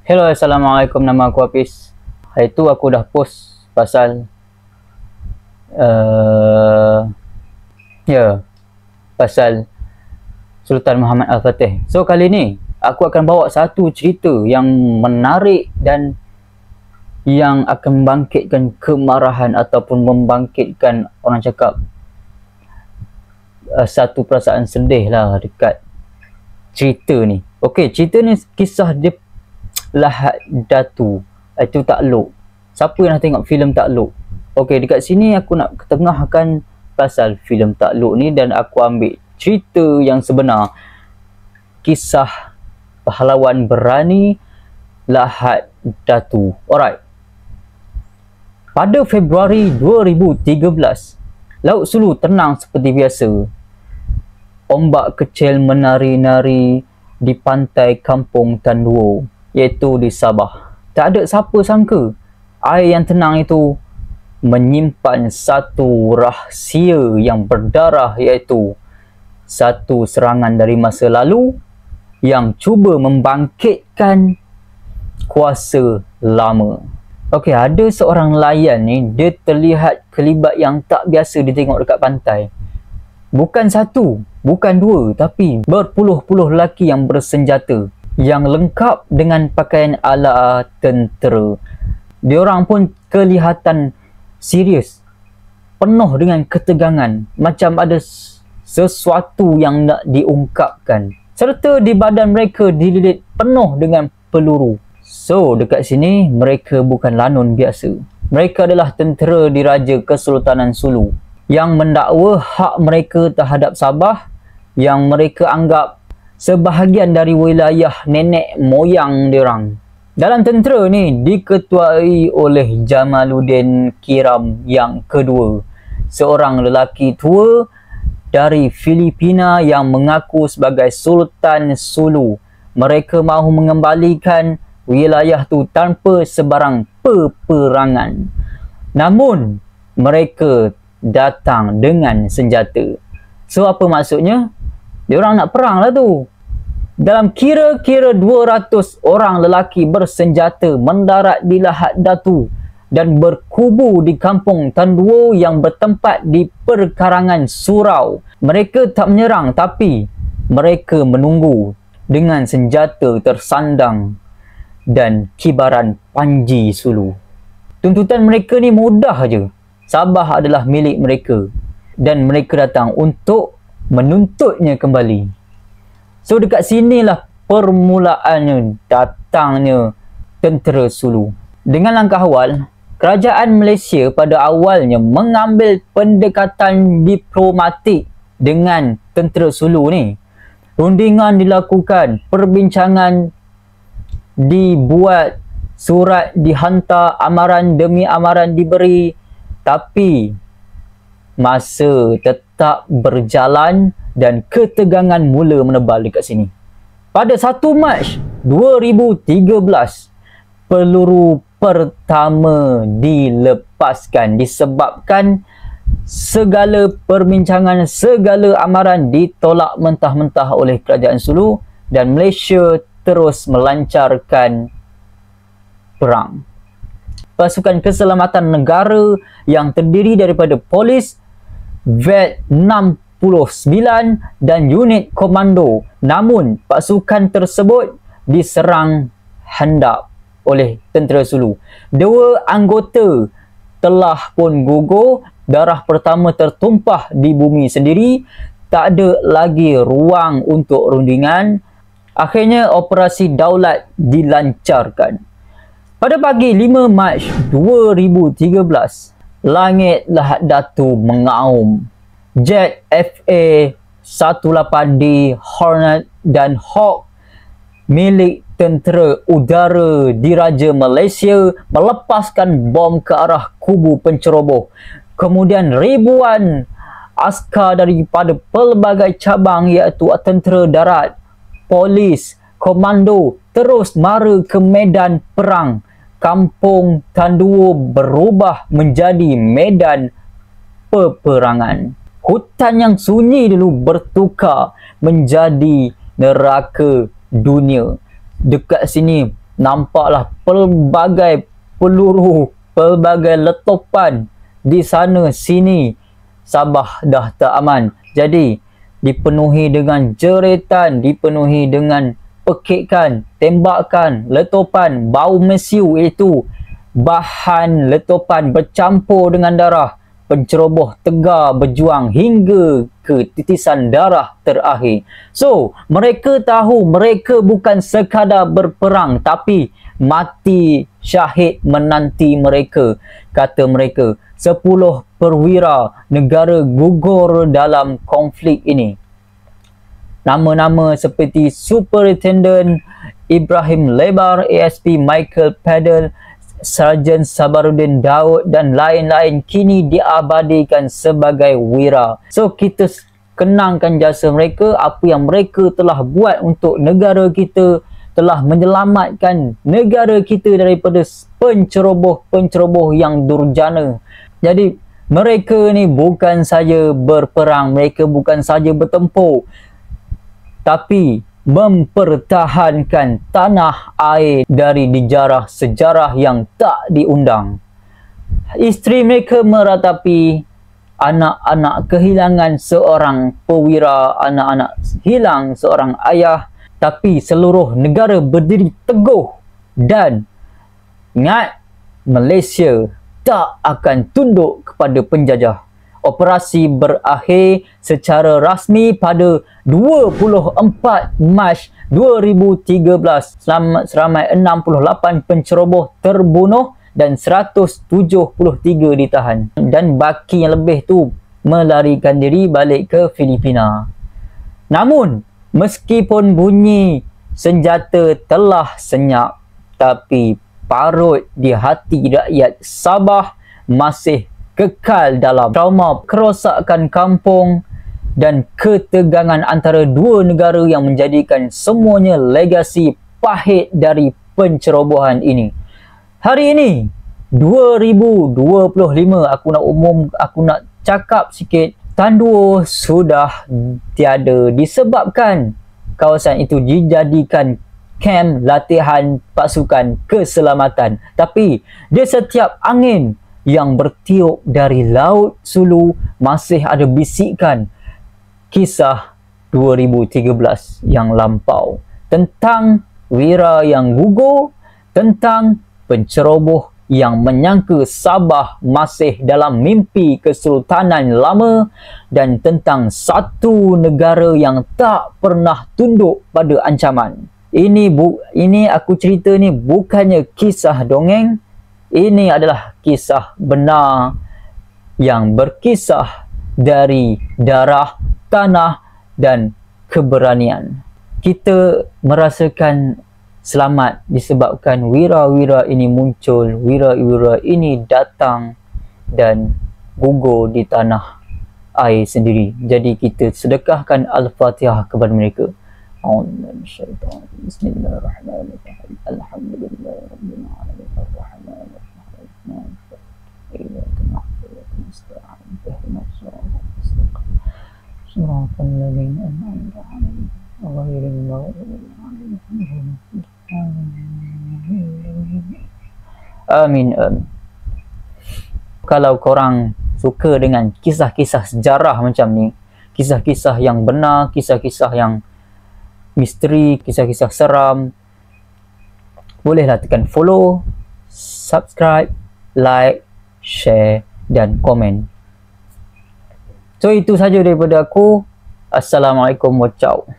Hello, Assalamualaikum, nama aku Hafiz. Hari tu aku dah post pasal pasal Sultan Muhammad Al-Fatih. So kali ni aku akan bawa satu cerita yang menarik dan yang akan membangkitkan kemarahan ataupun membangkitkan, orang cakap, satu perasaan sedih lah dekat cerita ni. Okey, cerita ni kisah dia Lahad Datu. Itu Takluk. Siapa yang dah tengok filem Takluk? Okey, dekat sini aku nak ketengahkan pasal filem Takluk ni dan aku ambil cerita yang sebenar. Kisah pahlawan berani Lahad Datu. Alright. Pada Februari 2013, Laut Sulu tenang seperti biasa. Ombak kecil menari-nari di pantai Kampung Tanduo, iaitu di Sabah. Tak ada siapa sangka air yang tenang itu menyimpan satu rahsia yang berdarah, iaitu satu serangan dari masa lalu yang cuba membangkitkan kuasa lama. Okey, ada seorang nelayan ni, dia terlihat kelibat yang tak biasa ditengok dekat pantai. Bukan satu, bukan dua, tapi berpuluh-puluh lelaki yang bersenjata, yang lengkap dengan pakaian ala tentera. Diorang pun kelihatan serius, penuh dengan ketegangan, macam ada sesuatu yang nak diungkapkan. Serta di badan mereka dililit penuh dengan peluru. So, dekat sini mereka bukan lanun biasa. Mereka adalah tentera diraja Kesultanan Sulu yang mendakwa hak mereka terhadap Sabah yang mereka anggap sebahagian dari wilayah nenek moyang diorang. Dalam tentera ni diketuai oleh Jamaluddin Kiram yang kedua, seorang lelaki tua dari Filipina yang mengaku sebagai Sultan Sulu. Mereka mahu mengembalikan wilayah tu tanpa sebarang peperangan. Namun mereka datang dengan senjata. So apa maksudnya? Diorang nak perang lah tu. Dalam kira-kira 200 orang lelaki bersenjata mendarat di Lahad Datu dan berkubu di Kampung Tanduo yang bertempat di perkarangan surau. Mereka tak menyerang, tapi mereka menunggu dengan senjata tersandang dan kibaran panji Sulu. Tuntutan mereka ni mudah je. Sabah adalah milik mereka dan mereka datang untuk menuntutnya kembali. So dekat sinilah permulaannya datangnya tentera Sulu. Dengan langkah awal, kerajaan Malaysia pada awalnya mengambil pendekatan diplomatik dengan tentera Sulu ni. Rundingan dilakukan, perbincangan dibuat, surat dihantar, amaran demi amaran diberi, tapi masa tetap berjalan dan ketegangan mula menebal dekat sini. Pada 1 Mac 2013, peluru pertama dilepaskan disebabkan segala perbincangan, segala amaran ditolak mentah-mentah oleh kerajaan Sulu dan Malaysia terus melancarkan perang. Pasukan Keselamatan Negara yang terdiri daripada polis, vet 69 dan unit komando. Namun pasukan tersebut diserang hendak oleh tentera Sulu. 2 anggota telah pun gugur, darah pertama tertumpah di bumi sendiri, tak ada lagi ruang untuk rundingan. Akhirnya operasi daulat dilancarkan. Pada pagi 5 Mac 2013, langit Lahad Datu mengaum. Jet FA-18D Hornet dan Hawk milik tentera udara diraja Malaysia melepaskan bom ke arah kubu penceroboh. Kemudian ribuan askar daripada pelbagai cabang, iaitu tentera darat, polis, komando terus mara ke medan perang. Kampung Tanduo berubah menjadi medan peperangan. Hutan yang sunyi dulu bertukar menjadi neraka dunia. Dekat sini nampaklah pelbagai peluru, pelbagai letupan di sana sini. Sabah dah tak aman. Jadi dipenuhi dengan jeritan, dipenuhi dengan pekikan, tembakan, letupan, bau mesiu, iaitu bahan letupan bercampur dengan darah. Penceroboh tegar berjuang hingga ke titisan darah terakhir. So, mereka tahu mereka bukan sekadar berperang, tapi mati syahid menanti mereka. Kata mereka, 10 perwira negara gugur dalam konflik ini. Nama-nama seperti Superintendent Ibrahim Lebar, ASP Michael Padel, Sarjan Sabaruddin Daud dan lain-lain kini diabadikan sebagai wira. So, kita kenangkan jasa mereka, apa yang mereka telah buat untuk negara kita, telah menyelamatkan negara kita daripada penceroboh-penceroboh yang durjana. Jadi, mereka ni bukan saja berperang, mereka bukan saja bertempur, tapi mempertahankan tanah air dari dijarah sejarah yang tak diundang. Isteri mereka meratapi anak-anak kehilangan seorang perwira, anak-anak hilang seorang ayah, tapi seluruh negara berdiri teguh dan ingat, Malaysia tak akan tunduk kepada penjajah. Operasi berakhir secara rasmi pada 24 Mac 2013. Seramai 68 penceroboh terbunuh dan 173 ditahan. Dan baki yang lebih tu melarikan diri balik ke Filipina. Namun, meskipun bunyi senjata telah senyap, tapi parut di hati rakyat Sabah masih kekal dalam trauma kerosakan kampung dan ketegangan antara dua negara yang menjadikan semuanya legasi pahit dari pencerobohan ini. Hari ini 2025, aku nak cakap sikit, tanduo sudah tiada disebabkan kawasan itu dijadikan kem latihan pasukan keselamatan. Tapi di setiap angin yang bertiup dari Laut Sulu masih ada bisikan kisah 2013 yang lampau tentang wira yang gugur, tentang penceroboh yang menyangka Sabah masih dalam mimpi kesultanan lama, dan tentang satu negara yang tak pernah tunduk pada ancaman. Ini aku cerita ni bukannya kisah dongeng. Ini adalah kisah benar yang berkisah dari darah, tanah dan keberanian. Kita merasakan selamat disebabkan wira-wira ini muncul, wira-wira ini datang dan gugur di tanah air sendiri. Jadi kita sedekahkan Al-Fatihah kepada mereka. Bismillahirrahmanirrahim. Alhamdulillahirabbil alamin. Arrahmanir rahim. Iyyaka na'budu wa iyyaka nasta'in. Ihdinas siratal mustaqim. Siratal ladzina an'amta 'alaihim ghairil maghdubi 'alaihim. Amin. Kalau korang suka dengan kisah-kisah sejarah macam ni, kisah-kisah yang benar, kisah-kisah yang misteri, kisah-kisah seram, bolehlah tekan follow, subscribe, like, share dan komen. So itu saja daripada aku. Assalamualaikum warahmatullahi wabarakatuh.